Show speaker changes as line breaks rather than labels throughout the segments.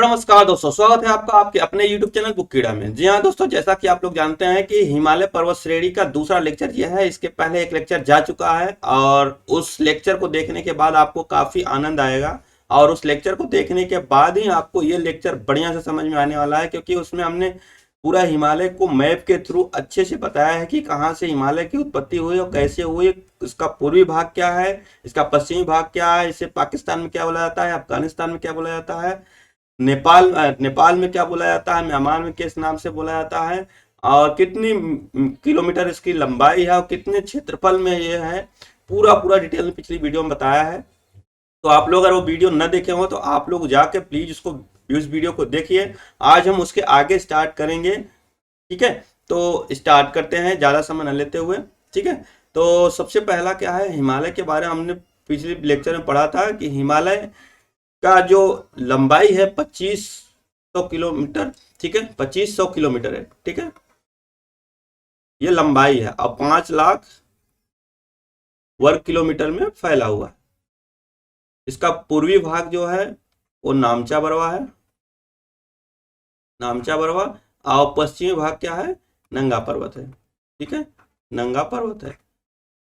Hello नमस्कार दोस्तों, स्वागत है आपका आपके अपने YouTube चैनल बुक कीड़ा में। जी हाँ दोस्तों, जैसा कि आप लोग जानते हैं कि हिमालय पर्वत श्रेणी का दूसरा लेक्चर यह है। इसके पहले एक लेक्चर जा चुका है और उस लेक्चर को देखने के बाद आपको काफी आनंद आएगा और उस लेक्चर को देखने के बाद ही आपको ये लेक्चर बढ़िया से समझ में आने वाला है, क्योंकि उसमें हमने पूरा हिमालय को मैप के थ्रू अच्छे से बताया है कि कहाँ से हिमालय की उत्पत्ति हुई और कैसे हुई, इसका पूर्वी भाग क्या है, इसका पश्चिमी भाग क्या है, इसे पाकिस्तान में क्या बोला जाता है, अफगानिस्तान में क्या बोला जाता है, नेपाल में क्या बोला जाता है, म्यांमार में किस नाम से बोला जाता है, और कितनी किलोमीटर इसकी लंबाई है और कितने क्षेत्रफल में ये है, पूरा पूरा डिटेल में पिछली वीडियो में बताया है। तो आप लोग अगर वो वीडियो न देखे हो तो आप लोग जाके प्लीज उसको उस वीडियो को देखिए। आज हम उसके आगे स्टार्ट करेंगे, ठीक है। तो स्टार्ट करते हैं ज्यादा समय न लेते हुए, ठीक है। तो सबसे पहला क्या है, हिमालय के बारे में हमने पिछले लेक्चर में पढ़ा था कि हिमालय का जो लंबाई है 2500 किलोमीटर, ठीक है, 2500 किलोमीटर है, ठीक है, ये लंबाई है और 5 लाख वर्ग किलोमीटर में फैला हुआ है। इसका पूर्वी भाग जो है वो नामचा बरवा है, नामचा बरवा, और पश्चिमी भाग क्या है, नंगा पर्वत है, ठीक है, नंगा पर्वत है।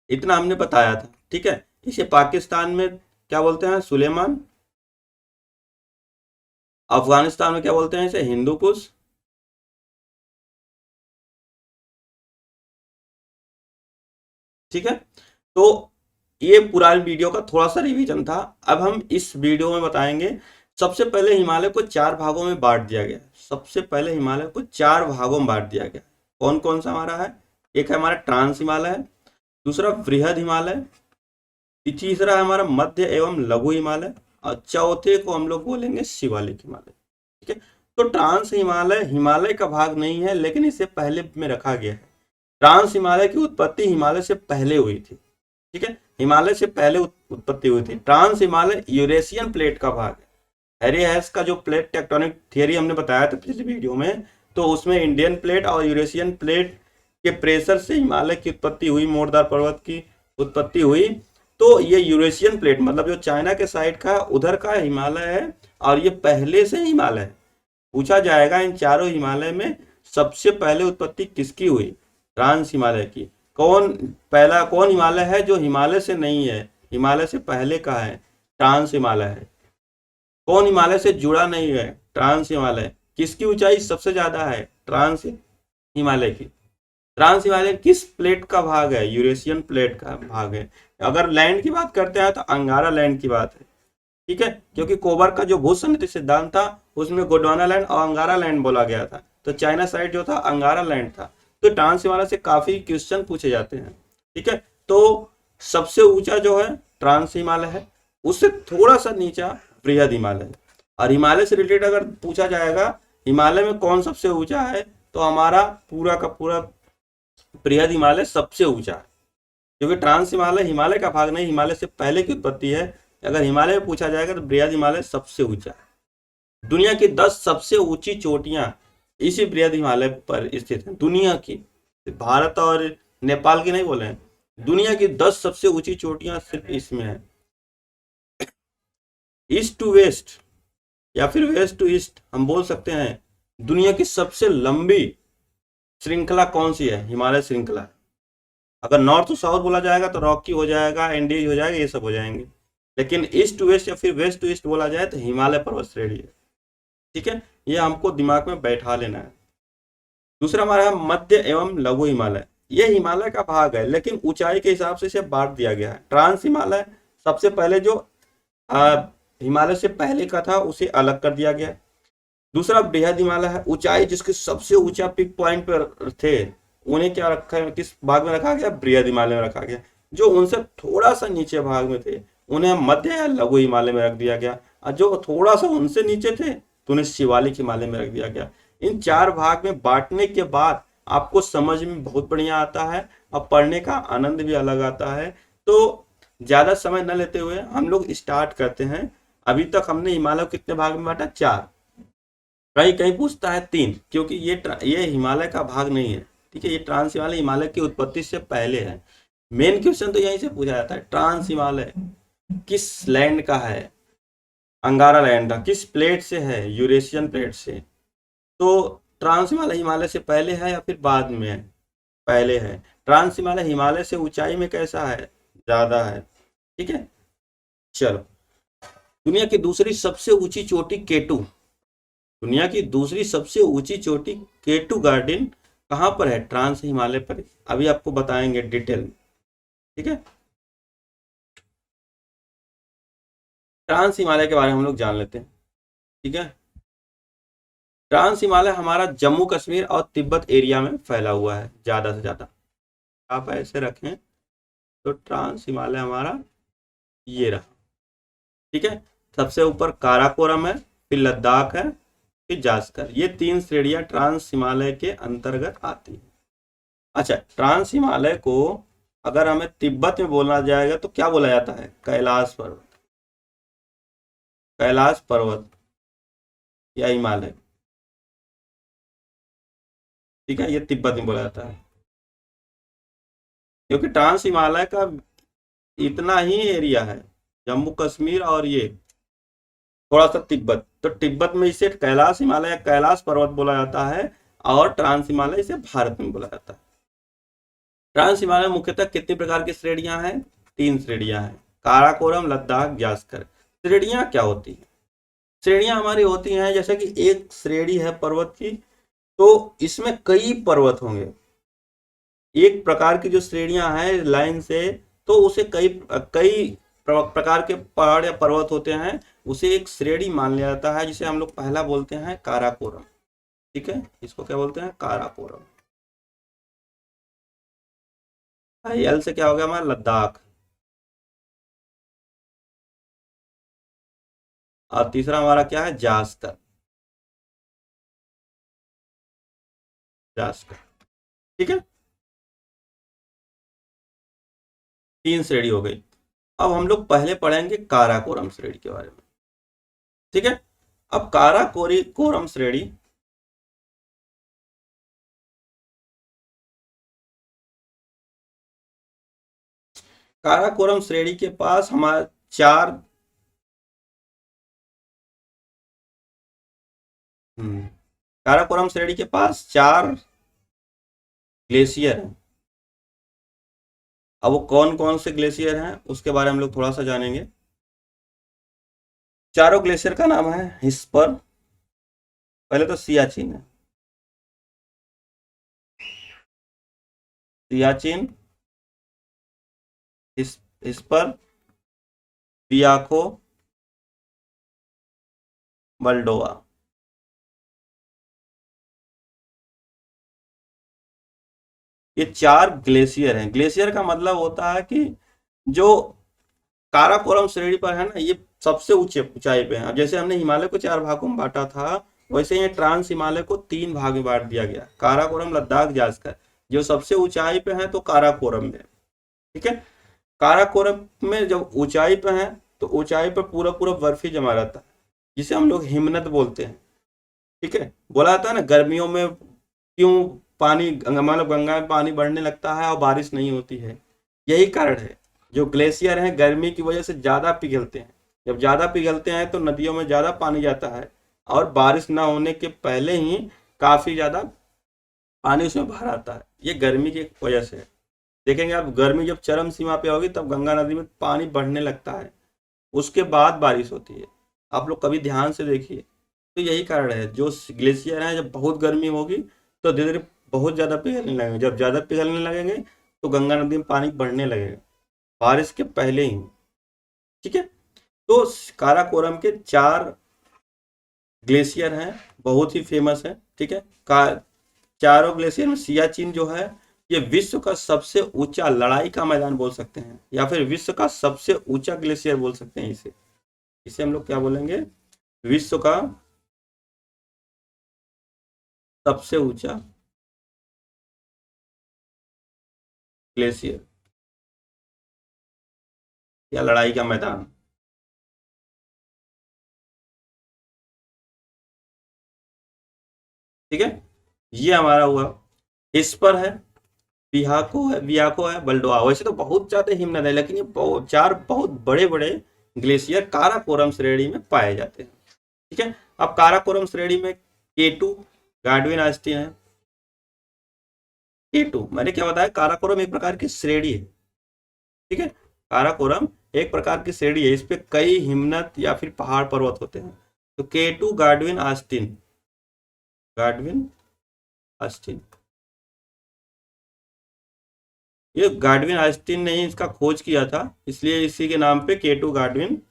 इतना हमने बताया था, ठीक है। इसे पाकिस्तान में क्या बोलते हैं, सुलेमान। अफगानिस्तान में क्या बोलते हैं इसे, हिंदू कुश। ठीक है। तो ये पूरा वीडियो का थोड़ा सा रिवीजन था। अब हम इस वीडियो में बताएंगे। सबसे पहले हिमालय को 4 भागों में बांट दिया गया। सबसे पहले हिमालय को 4 भागों में बांट दिया गया। कौन कौन सा हमारा है, एक है हमारा ट्रांस हिमालय, दूसरा वृहद हिमालय, तीसरा है हमारा मध्य एवं लघु हिमालय, और चौथे को हम लोग बोलेंगे शिवालिक हिमालय, ठीक है। तो ट्रांस हिमालय हिमालय का भाग नहीं है, लेकिन इसे पहले में रखा गया है। ट्रांस हिमालय की उत्पत्ति हिमालय से पहले हुई थी, ठीक है, हिमालय से पहले उत्पत्ति हुई थी। ट्रांस हिमालय यूरेशियन प्लेट का भाग है। हैरी हैस का जो प्लेट टेक्टोनिक थियरी हमने बताया था पिछली वीडियो में, तो उसमें इंडियन प्लेट और यूरेशियन प्लेट के प्रेशर से हिमालय की उत्पत्ति हुई, मोरदार पर्वत की उत्पत्ति हुई। तो ये यूरेशियन प्लेट मतलब जो चाइना के साइड का उधर का हिमालय है, और ये पहले से हिमालय है। पूछा जाएगा इन चारों हिमालय में सबसे पहले उत्पत्ति किसकी हुई, ट्रांस हिमालय की। कौन हिमालय है जो हिमालय से नहीं है, हिमालय से पहले का है, ट्रांस हिमालय है। कौन हिमालय से जुड़ा नहीं है, ट्रांस हिमालय। किसकी ऊंचाई सबसे ज्यादा है, ट्रांस हिमालय की। ट्रांस हिमालय किस प्लेट का भाग है, यूरेशियन प्लेट का भाग है। अगर लैंड की बात करते हैं तो अंगारा लैंड की बात है, ठीक है, क्योंकि कोबर का जो भूसंगति सिद्धांत था उसमें गोंडवाना लैंड और अंगारा लैंड बोला गया था। तो चाइना साइड जो था अंगारा लैंड था। तो ट्रांस हिमालय से काफी क्वेश्चन पूछे जाते हैं, ठीक है। तो सबसे ऊंचा जो है ट्रांस हिमालय है, उससे थोड़ा सा नीचा वृहद हिमालय। और हिमालय से रिलेटेड अगर पूछा जाएगा हिमालय में कौन सबसे ऊंचा है, तो हमारा पूरा का पूरा वृहद हिमालय सबसे ऊंचा है, क्योंकि ट्रांस हिमालय हिमालय का भाग नहीं, हिमालय से पहले की उत्पत्ति है। अगर हिमालय में पूछा जाएगा तो वृहद हिमालय सबसे ऊंचा है। दुनिया की 10 सबसे ऊंची चोटियां इसी वृहद हिमालय पर स्थित है। दुनिया की, भारत और नेपाल की नहीं बोले हैं, दुनिया की 10 सबसे ऊंची चोटियां सिर्फ इसमें है। ईस्ट टू वेस्ट या फिर वेस्ट टू ईस्ट हम बोल सकते हैं। दुनिया की सबसे लंबी श्रृंखला कौन सी है, हिमालय श्रृंखला। अगर नॉर्थ टू साउथ बोला जाएगा तो रॉकी हो जाएगा, एंडीज हो जाएगा, ये सब हो जाएंगे। लेकिन ईस्ट टू वेस्ट या फिर वेस्ट टू ईस्ट बोला जाए तो हिमालय पर्वत श्रेणी है, ठीक है। ये हमको दिमाग में बैठा लेना है। दूसरा हमारा है मध्य एवं लघु हिमालय। ये हिमालय का भाग है, लेकिन ऊंचाई के हिसाब से इसे बांट दिया गया है। ट्रांस हिमालय सबसे पहले जो हिमालय से पहले का था उसे अलग कर दिया गया। दूसरा बृहद हिमालय है, ऊंचाई जिसके सबसे ऊंचा पिक पॉइंट पर थे उन्हें क्या रखा है, किस भाग में रखा गया, बृहद हिमालय में रखा गया। जो उनसे थोड़ा सा नीचे भाग में थे उन्हें मध्य या लघु हिमालय में रख दिया गया, और जो थोड़ा सा उनसे नीचे थे तो उन्हें शिवालिक हिमालय में रख दिया गया। इन 4 भाग में बांटने के बाद आपको समझ में बहुत बढ़िया आता है और पढ़ने का आनंद भी अलग आता है। तो ज्यादा समय न लेते हुए हम लोग स्टार्ट करते हैं। अभी तक हमने हिमालय कितने भाग में बांटा, 4। कहीं कहीं पूछता है 3, क्योंकि ये हिमालय का भाग नहीं है, ठीक है। ये ट्रांस हिमालय हिमालय की उत्पत्ति से पहले है। मेन क्वेश्चन तो यहीं से पूछा जाता है, ट्रांस हिमालय किस लैंड का है, अंगारा लैंड था, किस प्लेट से है? यूरेशियन प्लेट से। तो ट्रांस हिमालय हिमालय से पहले है या फिर बाद में है? पहले है। ट्रांस हिमालय हिमालय से ऊंचाई में कैसा है? ज्यादा है। ठीक है, चलो। दुनिया की दूसरी सबसे ऊंची चोटी केटू, दुनिया की दूसरी सबसे ऊंची चोटी केटू गार्डन कहाँ पर है? ट्रांस हिमालय पर। अभी आपको बताएंगे डिटेल में। ठीक है, ट्रांस हिमालय के बारे में हम लोग जान लेते हैं। ठीक है, ट्रांस हिमालय हमारा जम्मू कश्मीर और तिब्बत एरिया में फैला हुआ है ज्यादा से ज्यादा। आप ऐसे रखें तो ट्रांस हिमालय हमारा ये रहा। ठीक है, सबसे ऊपर काराकोरम है, फिर लद्दाख है, फिर जास्कर। ये तीन श्रेणियां ट्रांस हिमालय के अंतर्गत आती है। अच्छा, ट्रांस हिमालय को अगर हमें तिब्बत में बोलना जाएगा तो क्या बोला जाता है? कैलाश पर्वत, कैलाश पर्वत या हिमालय। ठीक है, ये तिब्बत में बोला जाता है, क्योंकि ट्रांस हिमालय का इतना ही एरिया है, जम्मू कश्मीर और ये थोड़ा सा तिब्बत। तो तिब्बत में इसे कैलाश हिमालय या कैलाश पर्वत बोला जाता है, और ट्रांस हिमालय इसे भारत में बोला जाता है। ट्रांस हिमालय मुख्यतः कितनी प्रकार की श्रेणियां हैं? तीन श्रेणियां हैं, काराकोरम, लद्दाख, जास्कर। श्रेणियां क्या होती हैं? श्रेणियां हमारी होती हैं, जैसे कि एक श्रेणी है पर्वत की, तो इसमें कई पर्वत होंगे। एक प्रकार की जो श्रेणियां हैं लाइन से, तो उसे कई कई प्रकार के पहाड़ या पर्वत होते हैं, उसे एक श्रेणी मान लिया जाता है, जिसे हम लोग पहला बोलते हैं काराकोरम। ठीक है, इसको क्या बोलते हैं? काराकोरम। एल से क्या हो गया हमारा? लद्दाख। और तीसरा हमारा क्या है? जास्कर, जास्कर। ठीक है, तीन श्रेणी हो गई। अब हम लोग पहले पढ़ेंगे काराकोरम श्रेणी के बारे में। ठीक है, अब काराकोरी कोरम श्रेणी काराकोरम श्रेणी के पास हमारे चार काराकोरम श्रेणी के पास चार ग्लेशियर हैं। अब वो कौन कौन से ग्लेशियर हैं उसके बारे में हम लोग थोड़ा सा जानेंगे। चारों ग्लेशियर का नाम है हिस्पर। पहले तो सियाचिन है, सियाचिन, हिस्पर, पियाको, मल्डोवा। ये चार ग्लेशियर हैं। ग्लेशियर का मतलब होता है कि जो काराकोरम श्रेणी पर है ना, ये सबसे ऊंचे ऊंचाई पे है। अब जैसे हमने हिमालय को चार भागों में बांटा था, वैसे ये ट्रांस हिमालय को तीन भाग में बांट दिया गया, काराकोरम, लद्दाख, जास्कर। जो सबसे ऊंचाई पे है तो काराकोरम में। ठीक है, काराकोरम में जब ऊंचाई पे है तो ऊंचाई पर पूरा पूरा बर्फ ही जमा रहता है, जिसे हम लोग हिमनद बोलते हैं। ठीक है, बोला जाता है ना गर्मियों में क्यों पानी मतलब गंगा में पानी बढ़ने लगता है और बारिश नहीं होती है, यही कारण है। जो ग्लेशियर हैं गर्मी की वजह से ज्यादा पिघलते हैं, जब ज्यादा पिघलते हैं तो नदियों में ज्यादा पानी जाता है, और बारिश ना होने के पहले ही काफी ज्यादा पानी उसमें भर आता है। ये गर्मी की वजह से है। देखेंगे आप, गर्मी जब चरम सीमा पे होगी तब गंगा नदी में पानी बढ़ने लगता है, उसके बाद बारिश होती है। आप लोग कभी ध्यान से देखिए, तो यही कारण है। जो ग्लेशियर है, जब बहुत गर्मी होगी तो धीरे धीरे बहुत ज़्यादा पिघलने लगेंगे। जब ज़्यादा पिघलने लगेंगे तो गंगा नदी में पानी बढ़ने लगेगा बारिश के पहले ही। ठीक है, तो काराकोरम के चार ग्लेशियर हैं, बहुत ही फेमस है। ठीक है, चारों ग्लेशियर में सियाचिन जो है, ये विश्व का सबसे ऊंचा लड़ाई का मैदान बोल सकते हैं, या फिर विश्व का सबसे ऊंचा ग्लेशियर बोल सकते हैं इसे। इसे हम लोग क्या बोलेंगे? विश्व का सबसे ऊंचा ग्लेशियर या लड़ाई का मैदान। ठीक है, ये हमारा हुआ। इस पर है बिहाको है, बियाको है, बल्डोआ। वैसे तो बहुत ज्यादा हिमनद है, लेकिन ये चार बहुत बड़े बड़े ग्लेशियर काराकोरम श्रेणी में पाए जाते हैं। ठीक है, अब काराकोरम श्रेणी में K2 गाडविन आस्तीन है। K2 मैंने क्या बताया, काराकोरम एक प्रकार की श्रेणी है। ठीक है, काराकोरम एक प्रकार की श्रेणी है, इस पे कई हिमनद या फिर पहाड़ पर्वत होते हैं। तो K2 गाडविन आस्तीन, गाडविन आस्तीन, ये गाडविन आइंस्टीन ने ही इसका खोज किया था, इसलिए इसी के नाम पे K2 गाडविन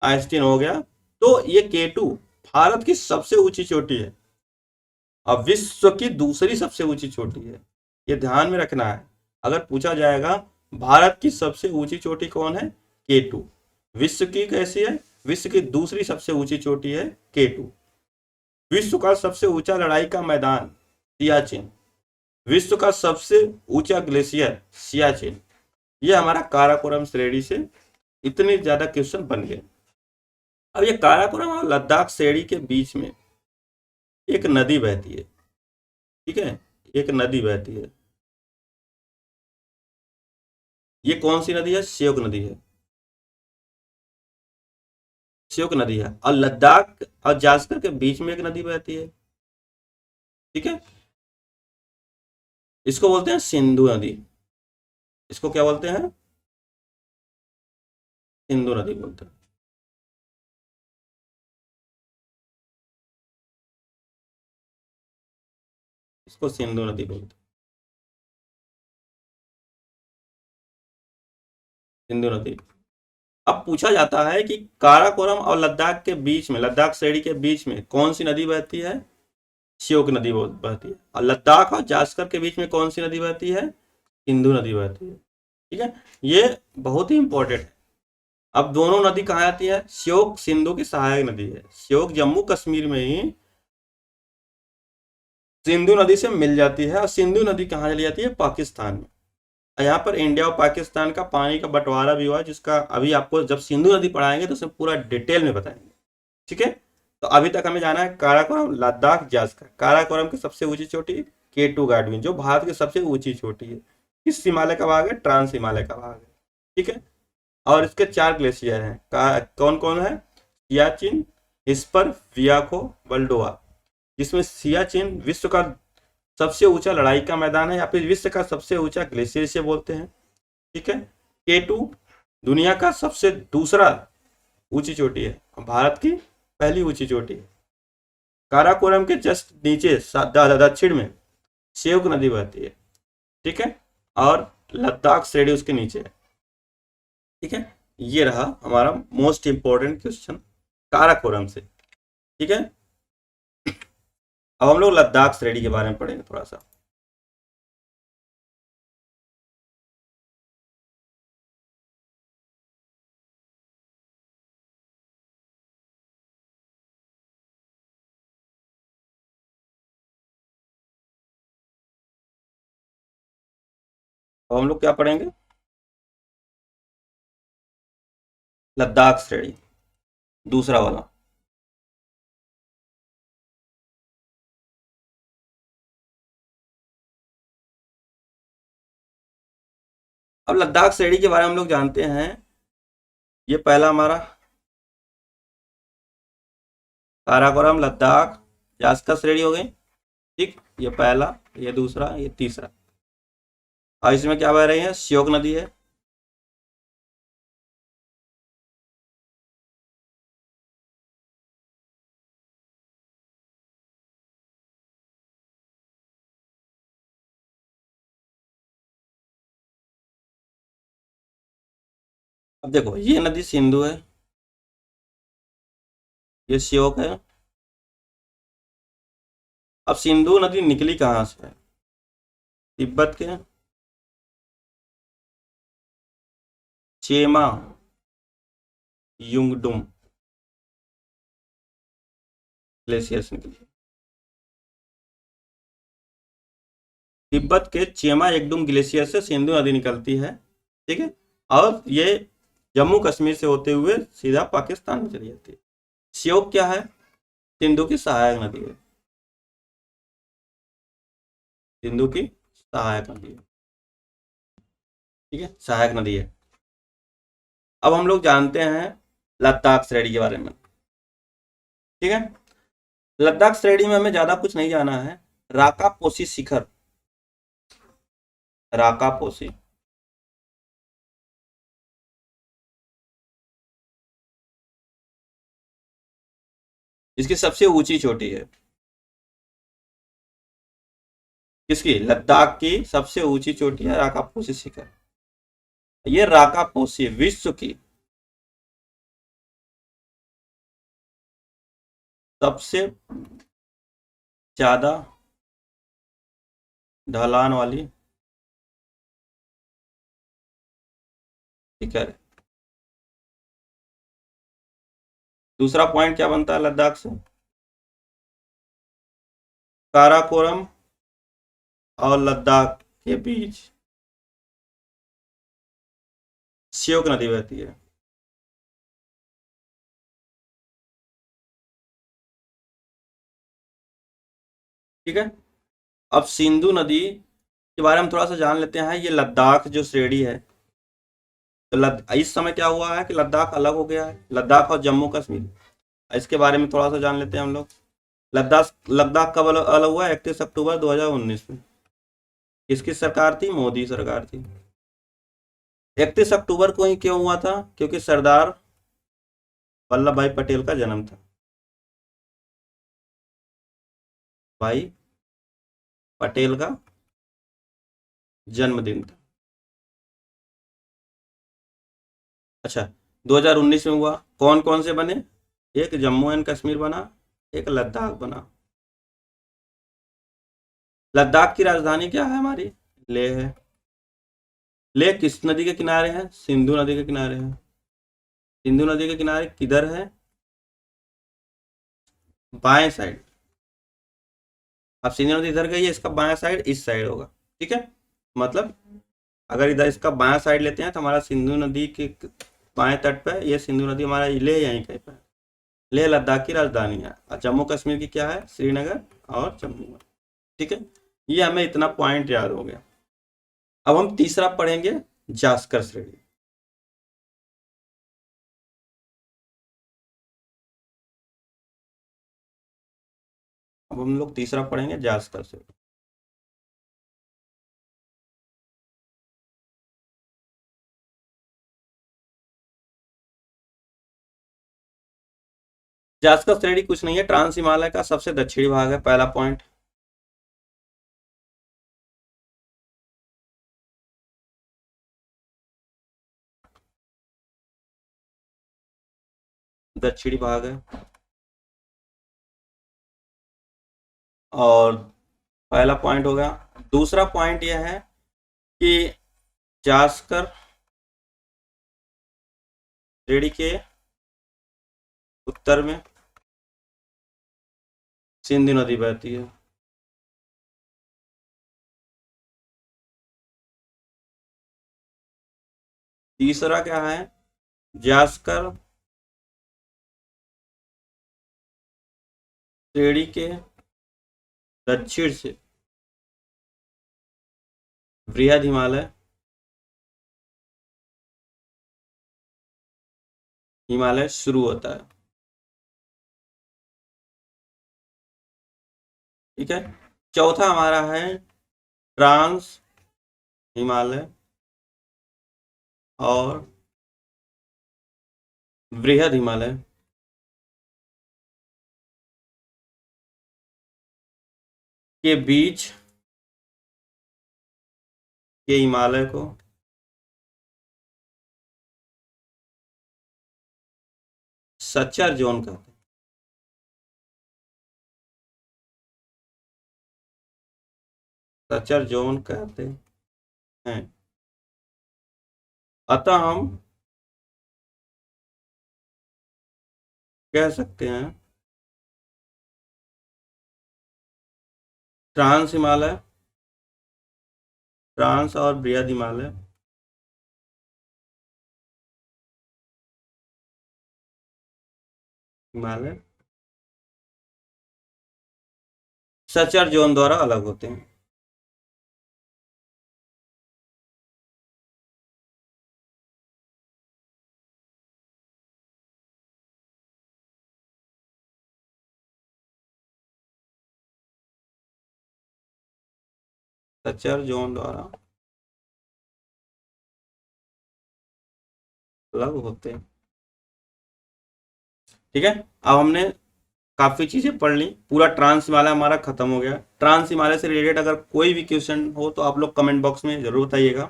आइंस्टीन हो गया। तो ये K2 भारत की सबसे ऊंची चोटी है और विश्व की दूसरी सबसे ऊंची चोटी है। ये ध्यान में रखना है, अगर पूछा जाएगा भारत की सबसे ऊंची चोटी कौन है, K2। विश्व की कैसी है, विश्व की दूसरी सबसे ऊंची चोटी है K2। विश्व का सबसे ऊंचा लड़ाई का मैदान सियाचिन, विश्व का सबसे ऊंचा ग्लेशियर सियाचिन। ये हमारा काराकोरम श्रेणी से इतने ज्यादा क्वेश्चन बन गए। अब ये काराकोरम और लद्दाख श्रेणी के बीच में एक नदी बहती है। ठीक है, एक नदी बहती है, ये कौन सी नदी है, श्योक नदी है। श्योक नदी है, और लद्दाख और जास्कर के बीच में एक नदी बहती है। ठीक है, इसको बोलते हैं सिंधु नदी। इसको क्या बोलते हैं, सिंधु नदी बोलते हैं। इसको सिंधु नदी बोलते हैं, सिंधु नदी। अब पूछा जाता है कि काराकोरम और लद्दाख के बीच में, लद्दाख श्रेणी के बीच में कौन सी नदी बहती है, श्योक नदी बहती है। और लद्दाख और जास्कर के बीच में कौन सी नदी बहती है, सिंधु नदी बहती है। ठीक है, ये बहुत ही इंपॉर्टेंट है। अब दोनों नदी कहाँ आती है, श्योक सिंधु की सहायक नदी है। श्योक जम्मू कश्मीर में ही सिंधु नदी से मिल जाती है, और सिंधु नदी कहाँ चली जाती है, पाकिस्तान में। यहाँ पर इंडिया और पाकिस्तान का पानी का बंटवारा भी हुआ है, जिसका अभी आपको जब सिंधु नदी पढ़ाएंगे तो उसमें पूरा डिटेल में बताएंगे। ठीक है, तो अभी तक हमें जाना है काराकोरम, लद्दाख, जास्कर। काराकोरम की सबसे ऊंची चोटी K2 गाडविन, जो भारत की सबसे ऊंची चोटी है। किस हिमालय का भाग है, ट्रांस हिमालय का भाग है। ठीक है, और इसके 4 ग्लेशियर हैं, कौन कौन है, सियाचिन, हिस्पर, वियाखो, बल्डोआ। जिसमें सियाचिन विश्व का सबसे ऊंचा लड़ाई का मैदान है, या फिर विश्व का सबसे ऊंचा ग्लेशियर से बोलते हैं। ठीक है, K2 दुनिया का सबसे दूसरा ऊंची चोटी है, भारत की पहली ऊंची चोटी है। काराकोरम के जस्ट नीचे दक्षिण में श्योक नदी बहती है। ठीक है, और लद्दाख श्रेणी उसके नीचे है। ठीक है, ये रहा हमारा मोस्ट इंपॉर्टेंट क्वेश्चन काराकोरम से। ठीक है, अब हम लोग लद्दाख श्रेणी के बारे में पढ़ेंगे थोड़ा सा। अब हम लोग क्या पढ़ेंगे, लद्दाख श्रेणी, दूसरा वाला। अब लद्दाख श्रेणी के बारे में हम लोग जानते हैं, ये पहला हमारा काराकोरम, लद्दाख, यास्का श्रेणी हो गई। ठीक, ये पहला, ये दूसरा, ये तीसरा। और इसमें क्या बह रही है, श्योक नदी है। अब देखो, ये नदी सिंधु है, ये श्योक है। अब सिंधु नदी निकली कहाँ से है, तिब्बत के चेमा युंगडुम ग्लेशियर से निकली। तिब्बत के चेमा एकदुम ग्लेशियर से सिंधु नदी निकलती है। ठीक है, और ये जम्मू कश्मीर से होते हुए सीधा पाकिस्तान में चली जाती है। श्योक क्या है, सिंधु की सहायक नदी है, सिंधु की सहायक नदी है। ठीक है, सहायक नदी है। अब हम लोग जानते हैं लद्दाख श्रेणी के बारे में। ठीक है, लद्दाख श्रेणी में हमें ज्यादा कुछ नहीं जाना है। राकापोसी शिखर, राकापोसी, इसकी सबसे ऊंची चोटी है। किसकी? लद्दाख की सबसे ऊंची चोटी है राकापोसी शिखर। ये राकापोसी विश्व की सबसे ज्यादा ढलान वाली शिखर है। दूसरा पॉइंट क्या बनता है लद्दाख से? काराकोरम और लद्दाख के बीच श्योक नदी बहती है। ठीक है, अब सिंधु नदी के बारे में थोड़ा सा जान लेते हैं। ये लद्दाख जो श्रेणी है, तो इस समय क्या हुआ है कि लद्दाख अलग हो गया है, लद्दाख और जम्मू कश्मीर। इसके बारे में थोड़ा सा जान लेते हैं हम लोग। लद्दाख लद्दाख कब अलग अलग हुआ? 31 अक्टूबर 2019 में। किसकी सरकार थी? मोदी सरकार थी। 31 अक्टूबर को ही क्यों हुआ था? क्योंकि सरदार वल्लभ भाई पटेल का जन्म था। भाई पटेल का जन्मदिन था। अच्छा, 2019 में हुआ। कौन कौन से बने? एक जम्मू एंड कश्मीर बना, एक लद्दाख बना। लद्दाख की राजधानी क्या है हमारी? लेह है। लेह किस नदी के किनारे है? सिंधु नदी के किनारे है। सिंधु नदी के किनारे किधर है? बाएं साइड। अब सिंधु नदी इधर गई है, इसका बायां साइड इस साइड होगा। ठीक है, मतलब अगर इधर इसका बायां साइड लेते हैं तो हमारा सिंधु नदी के बाएं तट पे ये सिंधु नदी हमारा लेह यहीं कहीं पे है। लेह लद्दाख की राजधानी है। और जम्मू कश्मीर की क्या है? श्रीनगर और जम्मू। ठीक है, ये हमें इतना पॉइंट याद हो गया। अब हम तीसरा पढ़ेंगे, जास्कर श्रेणी। अब हम लोग तीसरा पढ़ेंगे, जास्कर श्रेणी। जास्कर श्रेणी कुछ नहीं है, ट्रांस हिमालय का सबसे दक्षिणी भाग है। पहला पॉइंट। दक्षिणी भाग है। और पहला पॉइंट हो गया। दूसरा पॉइंट यह है कि जास्कर श्रेणी के उत्तर में सिंधु नदी बहती है। तीसरा क्या है? जास्कर श्रेणी के दक्षिण से बृहद हिमालय, हिमालय शुरू होता है। ठीक है, चौथा हमारा है ट्रांस हिमालय और बृहद हिमालय के बीच के हिमालय को सच्चर जोन कहते हैं। सच्चर जोन कहते हैं। अतः हम कह सकते हैं ट्रांस हिमालय, ट्रांस और बृहद हिमालय हिमालय सचर जोन द्वारा अलग होते हैं। सचर जोन द्वारा अलग होते हैं। ठीक है, अब हमने काफी चीजें पढ़ ली, पूरा ट्रांस हिमालय हमारा खत्म हो गया। ट्रांस हिमालय से रिलेटेड अगर कोई भी क्वेश्चन हो तो आप लोग कमेंट बॉक्स में जरूर बताइएगा।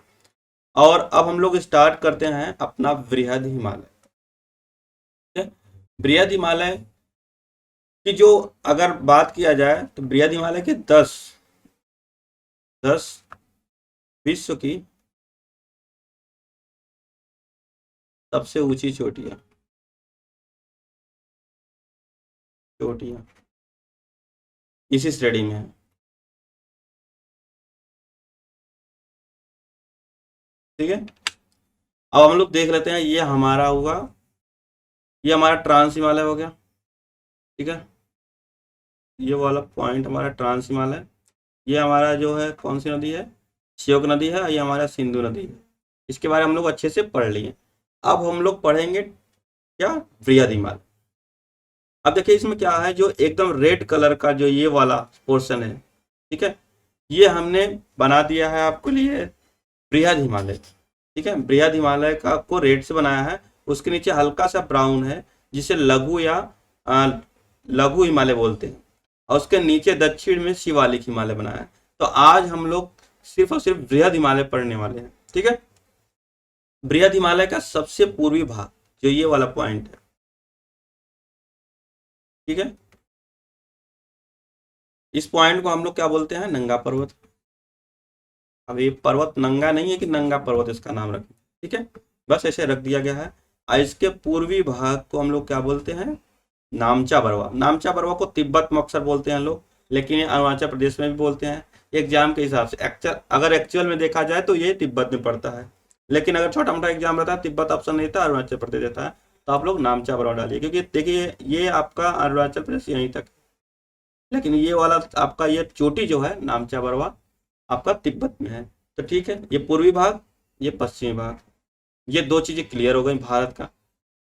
और अब हम लोग स्टार्ट करते हैं अपना बृहद हिमालय। ठीक है, बृहद हिमालय की जो अगर बात किया जाए तो बृहद हिमालय के 10 विश्व की सबसे ऊंची चोटियां इसी श्रेणी में है। ठीक है, अब हम लोग देख लेते हैं, ये हमारा होगा, ये हमारा ट्रांस हिमालय हो गया। ठीक है, ये वाला पॉइंट हमारा ट्रांस हिमालय, ये हमारा जो है कौन सी नदी है, श्योक नदी है, ये हमारा सिंधु नदी है। इसके बारे में हम लोग अच्छे से पढ़ लिए। अब हम लोग पढ़ेंगे क्या, बृहद हिमालय। अब देखिए इसमें क्या है, जो एकदम रेड कलर का जो ये वाला पोर्शन है, ठीक है, ये हमने बना दिया है आपके लिए बृहद हिमालय। ठीक है, बृहद हिमालय का को रेड से बनाया है, उसके नीचे हल्का सा ब्राउन है जिसे लघु या लघु हिमालय बोलते हैं, और उसके नीचे दक्षिण में शिवालिक हिमालय बनाया है। तो आज हम लोग सिर्फ और सिर्फ बृहद हिमालय पढ़ने वाले हैं। ठीक है, बृहद हिमालय का सबसे पूर्वी भाग जो ये वाला पॉइंट है, ठीक है, इस पॉइंट को हम लोग क्या बोलते हैं, नंगा पर्वत। अब ये पर्वत नंगा नहीं है कि नंगा पर्वत इसका नाम रखें, ठीक है, बस ऐसे रख दिया गया है। और इसके पूर्वी भाग को हम लोग क्या बोलते हैं, नामचा बरवा। नामचा बरवा को तिब्बत में अक्सर बोलते हैं लोग, लेकिन अरुणाचल प्रदेश में भी बोलते हैं एग्जाम के हिसाब से। अगर एक्चुअल में देखा जाए तो ये तिब्बत में पड़ता है, लेकिन अगर छोटा मोटा एग्जाम रहता है, तिब्बत ऑप्शन नहीं था, अरुणाचल प्रदेश देता है, तो आप लोग नामचा बरवा डालिए, क्योंकि देखिए ये आपका अरुणाचल प्रदेश यहीं तक, लेकिन ये वाला आपका ये चोटी जो है नामचा बरवा आपका तिब्बत में है। तो ठीक है, ये पूर्वी भाग, ये पश्चिमी भाग, ये दो चीजें क्लियर हो गई भारत का।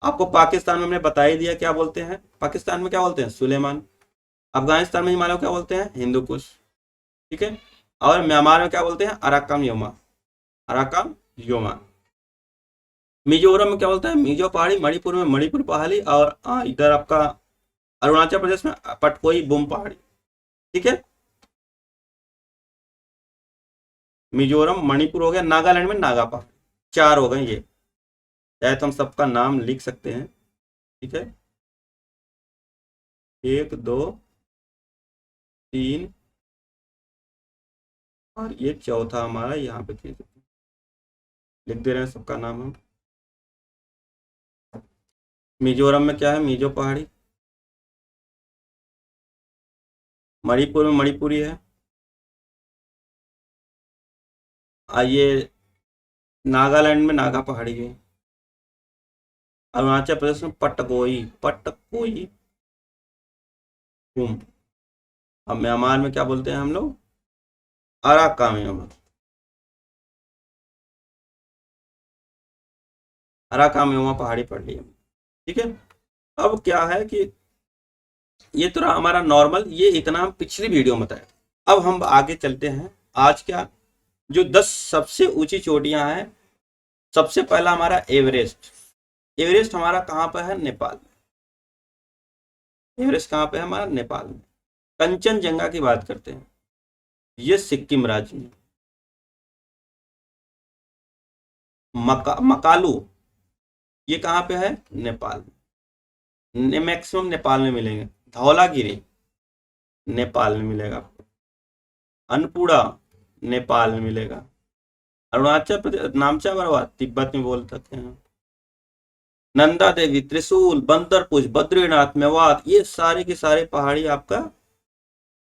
आपको पाकिस्तान में हमने बता ही दिया क्या बोलते हैं, पाकिस्तान में क्या बोलते हैं, सुलेमान। अफगानिस्तान में हिमालय क्या बोलते हैं, हिंदू कुश। ठीक है, और म्यांमार में क्या बोलते हैं, अराकाम योमा, अराकाम योमा। मिजोरम में क्या बोलते हैं, मिजो पहाड़ी। मणिपुर में मणिपुर पहाड़ी, और इधर आपका अरुणाचल प्रदेश में पटकोई बुम पहाड़ी। ठीक है, मिजोरम मणिपुर हो गया, नागालैंड में नागा पहाड़ी। 4 हो गए ये, चाहे तो हम सबका नाम लिख सकते हैं। ठीक है, 1 2 3, और ये चौथा हमारा यहाँ पे लिख दे रहे हैं सबका नाम हम। मिजोरम में क्या है, मिजो पहाड़ी। मणिपुर में मणिपुरी है। ये नागालैंड में नागा पहाड़ी है। अरुणाचल प्रदेश में पटकोई, पटकोई बुम। अब म्यांमार में क्या बोलते हैं हम लोग, अराकाम योमा, अराकाम योमा पहाड़ी पढ़ ली। ठीक है, अब क्या है कि ये तो रहा हमारा नॉर्मल, ये इतना हम पिछली वीडियो में बताया। अब हम आगे चलते हैं, आज क्या जो 10 सबसे ऊंची चोटियां हैं। सबसे पहला हमारा एवरेस्ट। एवरेस्ट हमारा कहाँ पर है, नेपाल में। एवरेस्ट कहाँ पे है हमारा, नेपाल में। कंचनजंगा की बात करते हैं, ये सिक्किम राज्य में। मकालू ये कहाँ पे है, नेपाल में। मैक्सिमम नेपाल में मिलेंगे। धौलागिरी नेपाल में मिलेगा आपको। अनपुड़ा नेपाल में मिलेगा। अरुणाचल प्रदेश नामचा बरवा तिब्बत में बोल सकते हैं। नंदा देवी, त्रिशूल, बंदरपुर, बद्रीनाथ, मेवात, ये सारे की सारे पहाड़ी आपका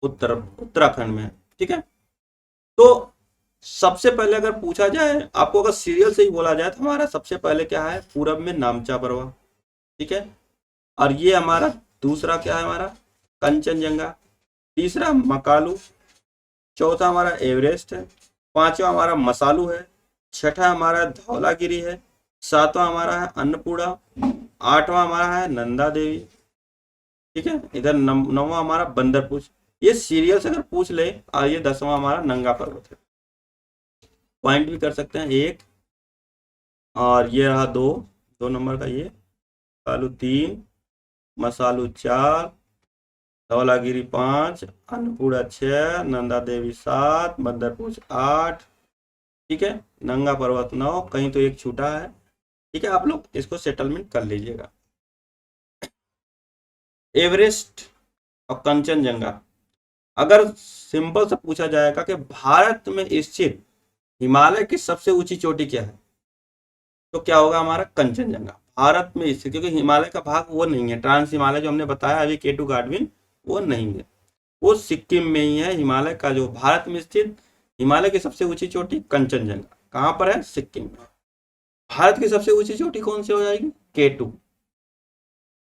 उत्तराखंड में है। ठीक है, तो सबसे पहले अगर पूछा जाए आपको, अगर सीरियल से ही बोला जाए तो हमारा सबसे पहले क्या है, पूरब में नामचा बरवा। ठीक है, और ये हमारा दूसरा क्या है, हमारा कंचनजंगा। तीसरा मकालू। चौथा हमारा एवरेस्ट है। पांचवा हमारा मसालू है। छठा हमारा धौलागिरी है। सातवां हमारा है अन्नपूर्णा। आठवां हमारा है नंदा देवी। ठीक है, इधर नौवां हमारा बंदरपुर। ये सीरियल से अगर पूछ ले, और ये 10वां हमारा नंगा पर्वत है। पॉइंट भी कर सकते हैं, 1 और ये रहा 2, 2 नंबर का ये, कालू 3, मसालू 4, धौलागिरी 5, अन्नपूर्णा 6, नंदा देवी 7, बंदरपूछ 8, ठीक है, नंगा पर्वत 9, कहीं तो एक छूटा है, ठीक है, आप लोग इसको सेटलमेंट कर लीजिएगा। एवरेस्ट और कंचनजंगा, अगर सिंपल से पूछा जाएगा कि भारत में स्थित हिमालय की सबसे ऊंची चोटी क्या है, तो क्या होगा हमारा कंचनजंगा। भारत में स्थित, क्योंकि हिमालय का भाग वो नहीं है, ट्रांस हिमालय जो हमने बताया अभी K2 गाडविन, वो नहीं है, वो सिक्किम में ही है। हिमालय का जो भारत में स्थित हिमालय की सबसे ऊंची चोटी कंचनजंगा कहाँ पर है, सिक्किम में। भारत की सबसे ऊंची चोटी कौन सी हो जाएगी, K2।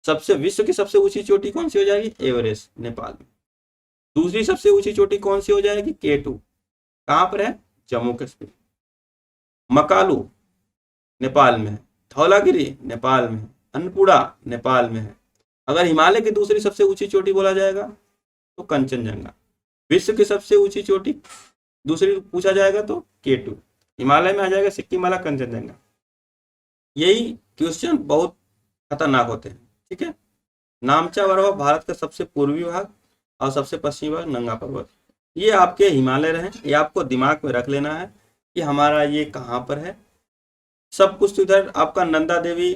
सबसे विश्व की सबसे ऊंची चोटी कौन सी हो जाएगी, एवरेस्ट, नेपाल में। दूसरी सबसे ऊंची चोटी कौन सी हो जाएगी, K2, कहां पर है, जम्मू कश्मीर। मकालू नेपाल में है, धौलागिरी नेपाल में है, अन्नपूर्णा नेपाल में है। अगर हिमालय की दूसरी सबसे ऊंची चोटी बोला जाएगा तो कंचनजंगा। विश्व की सबसे ऊंची चोटी दूसरी पूछा जाएगा तो K2। हिमालय में आ जाएगा सिक्किम वाला कंचनजंगा। यही क्वेश्चन बहुत खतरनाक होते हैं, ठीक है। नामचा बर्फ भारत का सबसे पूर्वी भाग और सबसे पश्चिमी भाग नंगा पर्वत। ये आपके हिमालय रहे, ये आपको दिमाग में रख लेना है कि हमारा ये कहाँ पर है। सब कुछ तो इधर आपका नंदा देवी,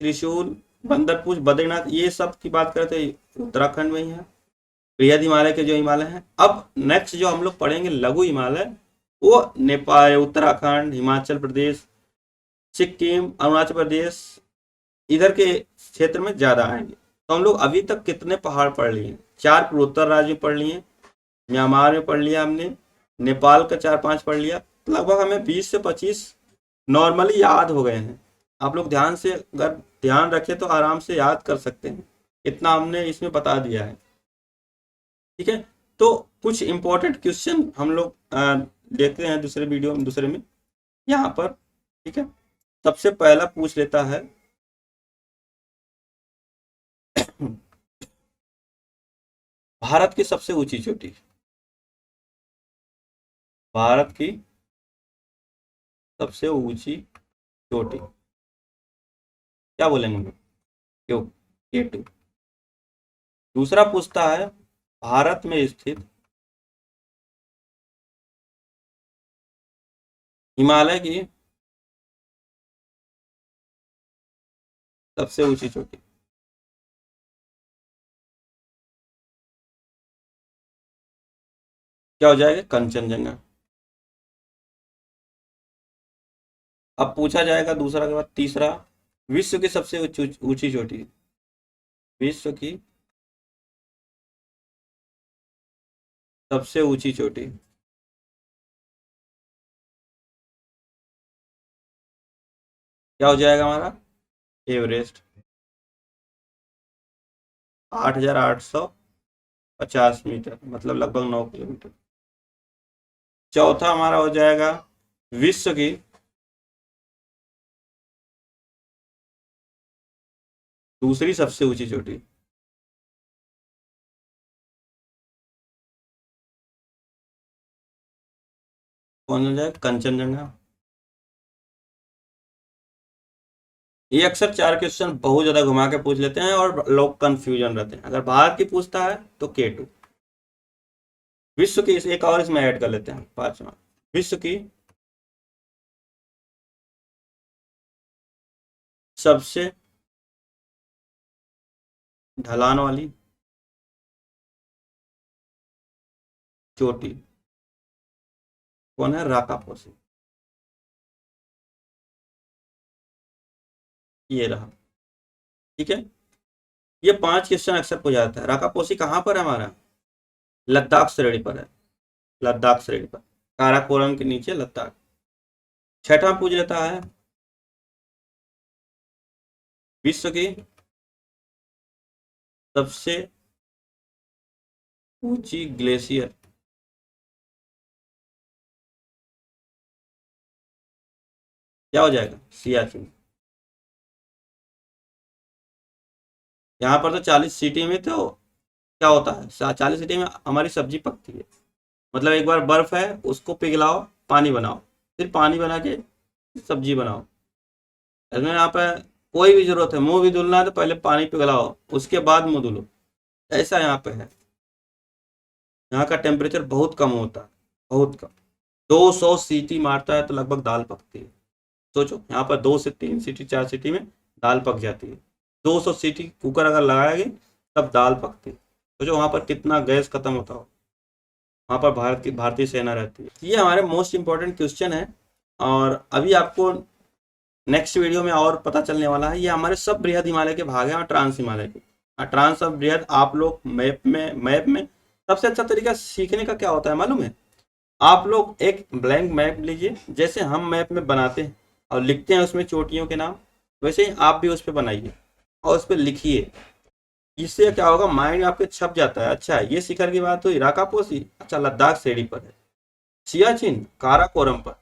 त्रिशूल, बंदरपूछ, बद्रीनाथ, ये सब की बात करते उत्तराखंड में ही है। बृहद हिमालय के जो हिमालय हैं। अब नेक्स्ट जो हम लोग पढ़ेंगे लघु हिमालय, वो नेपाल, उत्तराखंड, हिमाचल प्रदेश, सिक्किम, अरुणाचल प्रदेश, इधर के क्षेत्र में ज्यादा आएंगे। तो हम लोग अभी तक कितने पहाड़ पढ़ लिए, 4 पूर्वोत्तर राज्य में पढ़ लिए, म्यांमार में पढ़ लिया हमने, नेपाल का 4-5 पढ़ लिया, तो लगभग हमें 20 से 25 नॉर्मली याद हो गए हैं। आप लोग ध्यान से अगर ध्यान रखें तो आराम से याद कर सकते हैं, इतना हमने इसमें बता दिया है, ठीक है। तो कुछ इंपॉर्टेंट क्वेश्चन हम लोग देखते हैं दूसरे वीडियो में, दूसरे में यहाँ पर, ठीक है। सबसे पहला पूछ लेता है भारत की सबसे ऊंची चोटी, भारत की सबसे ऊंची चोटी क्या बोलेंगे हम लोग, क्यों, K2। दूसरा पूछता है भारत में स्थित हिमालय की सबसे ऊंची चोटी, क्या हो जाएगा, कंचनजंगा। अब पूछा जाएगा दूसरा के बाद तीसरा, विश्व की सबसे ऊंची चोटी, विश्व की सबसे ऊंची चोटी क्या हो जाएगा हमारा, एवरेस्ट, 8,850 मीटर, मतलब लगभग 9 किलोमीटर। चौथा हमारा हो जाएगा विश्व की दूसरी सबसे ऊंची चोटी, कौन हो जाएगा, कंचनजंगा। ये अक्सर 4 क्वेश्चन बहुत ज्यादा घुमा के पूछ लेते हैं और लोग कंफ्यूजन रहते हैं। अगर भारत की पूछता है तो K2। विश्व की एक और इसमें ऐड कर लेते हैं, 5वां, विश्व की सबसे ढलान वाली चोटी कौन है, राकापोसी, ये रहा, ठीक है। ये 5 क्वेश्चन अक्सर पूछा जाता है। राकापोसी कहाँ पर है हमारा, लद्दाख श्रेणी पर है, लद्दाख श्रेणी पर, काराकोरम के नीचे लद्दाख। छठा पूछ लेता है विश्व की सबसे ऊंची ग्लेशियर, क्या हो जाएगा, सियाचिन। यहाँ पर तो 40 सिटी में तो क्या होता है, 40 सिटी में हमारी सब्जी पकती है, मतलब एक बार बर्फ है उसको पिघलाओ, पानी बनाओ, फिर पानी बना के सब्जी बनाओ। इसमें यहाँ पे कोई भी जरूरत है, मुंह भी धुलना है तो पहले पानी पिघलाओ, उसके बाद मुंह धुलो। ऐसा यहाँ पे है। यहाँ का टेम्परेचर बहुत कम होता है, बहुत कम। 200 सीटी मारता है तो लगभग दाल पकती है। सोचो, यहाँ पर 2 से 3 सीटी 4 सीटी में दाल पक जाती है। 200 सीटी कुकर अगर लगाएगी तब दाल पकती है। सोचो वहाँ पर कितना गैस खत्म होता हो। वहाँ पर भारतीय सेना रहती है। ये हमारे मोस्ट इंपॉर्टेंट क्वेश्चन है, और अभी आपको नेक्स्ट वीडियो में और पता चलने वाला है। ये हमारे सब बृहद हिमालय के भाग हैं और ट्रांस हिमालय के। ट्रांस और बृहद आप लोग मैप में सबसे अच्छा तरीका सीखने का क्या होता है मालूम है? आप लोग एक ब्लैंक मैप लीजिए, जैसे हम मैप में बनाते हैं और लिखते हैं उसमें चोटियों के नाम, वैसे ही आप भी उस पर बनाइए और उस पर लिखिए। इससे क्या होगा, माइंड में आपके छप जाता है। अच्छा, ये शिखर की बात हुई राकापोसी, अच्छा लद्दाख सीढ़ी पर है। सियाचिन काराकोरम पर,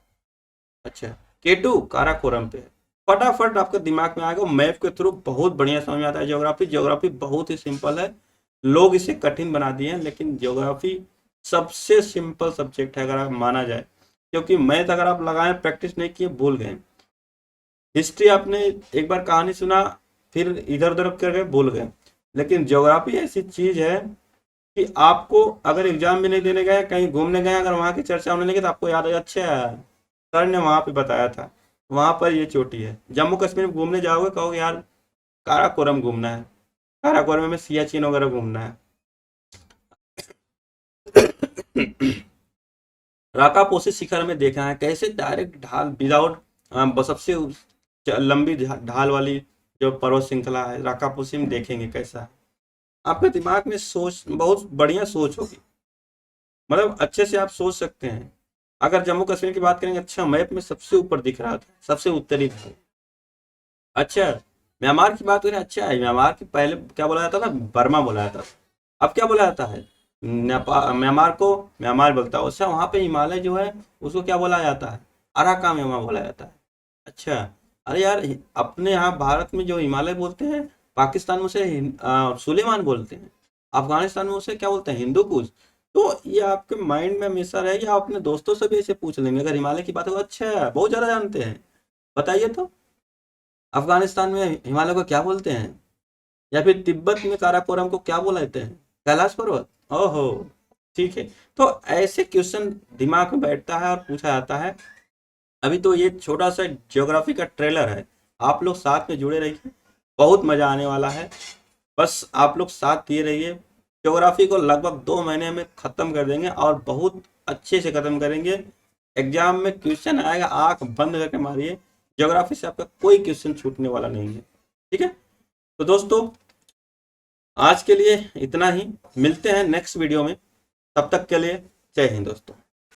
अच्छा केटू काराकोरम पे है। फटाफट आपके दिमाग में आएगा। मैप के थ्रू बहुत बढ़िया समझ में आता है। ज्योग्राफी बहुत ही सिंपल है, लोग इसे कठिन बना दिए हैं, लेकिन ज्योग्राफी सबसे सिंपल सब्जेक्ट है अगर आप माना जाए। क्योंकि मैथ अगर आप लगाएं, प्रैक्टिस नहीं किए, भूल गए। हिस्ट्री आपने एक बार कहानी सुना, फिर इधर उधर कर गए, भूल गए। लेकिन ज्योग्राफी ऐसी चीज है कि आपको अगर एग्जाम भी नहीं देने गए, कहीं घूमने गए, अगर वहां की चर्चा होने लगी तो आपको याद है, अच्छा सर ने वहां पे बताया था, वहां पर ये चोटी है। जम्मू कश्मीर में घूमने जाओगे, कहोगे यार काराकोरम घूमना है, काराकोरम में सियाचिन वगैरह घूमना है। राकापोसी शिखर में देखा है कैसे डायरेक्ट ढाल विदाउट सबसे लंबी ढाल वाली जो पर्वत श्रृंखला है राकापोसी में, देखेंगे कैसा है। आपके दिमाग में सोच, बहुत बढ़िया सोच होगी, मतलब अच्छे से आप सोच सकते हैं। अगर जम्मू कश्मीर की बात करेंगे, अच्छा मैप में सबसे ऊपर दिख रहा था, सबसे उत्तरी था। अच्छा, म्यांमार की बात करें, अच्छा है म्यांमार की पहले क्या बोला जाता था, बर्मा बोला जाता था। अब क्या बोला जाता है, म्यांमार को म्यांमार बोलता है। अच्छा, वहां पे हिमालय जो है उसको क्या बोला जाता है, अराकाम बोला जाता है। अच्छा, अरे यार अपने यहाँ भारत में जो हिमालय बोलते हैं, पाकिस्तान में उसे सुलेमान बोलते हैं, अफगानिस्तान में उसे क्या बोलते हैं, हिंदू कुश। तो ये आपके माइंड में हमेशा रहेगी। आप अपने दोस्तों से भी ऐसे पूछ लेंगे अगर हिमालय की बात हो, अच्छा बहुत ज्यादा जानते हैं, बताइए तो अफगानिस्तान में हिमालय को क्या बोलते हैं, या फिर तिब्बत में काराकोरम को क्या बोला जाते हैं, कैलाश पर्वत। ओहो, ठीक है। तो ऐसे क्वेश्चन दिमाग में बैठता है और पूछा जाता है। अभी तो ये छोटा सा ज्योग्राफी का ट्रेलर है, आप लोग साथ में जुड़े रहिए, बहुत मजा आने वाला है। बस आप लोग साथ दिए रहिए। ज्योग्राफी को लगभग 2 महीने में खत्म कर देंगे और बहुत अच्छे से खत्म करेंगे। एग्जाम में क्वेश्चन आएगा, आंख बंद करके मारिए, ज्योग्राफी से आपका कोई क्वेश्चन छूटने वाला नहीं है। ठीक है, तो दोस्तों आज के लिए इतना ही, मिलते हैं नेक्स्ट वीडियो में, तब तक के लिए जय हिंद दोस्तों।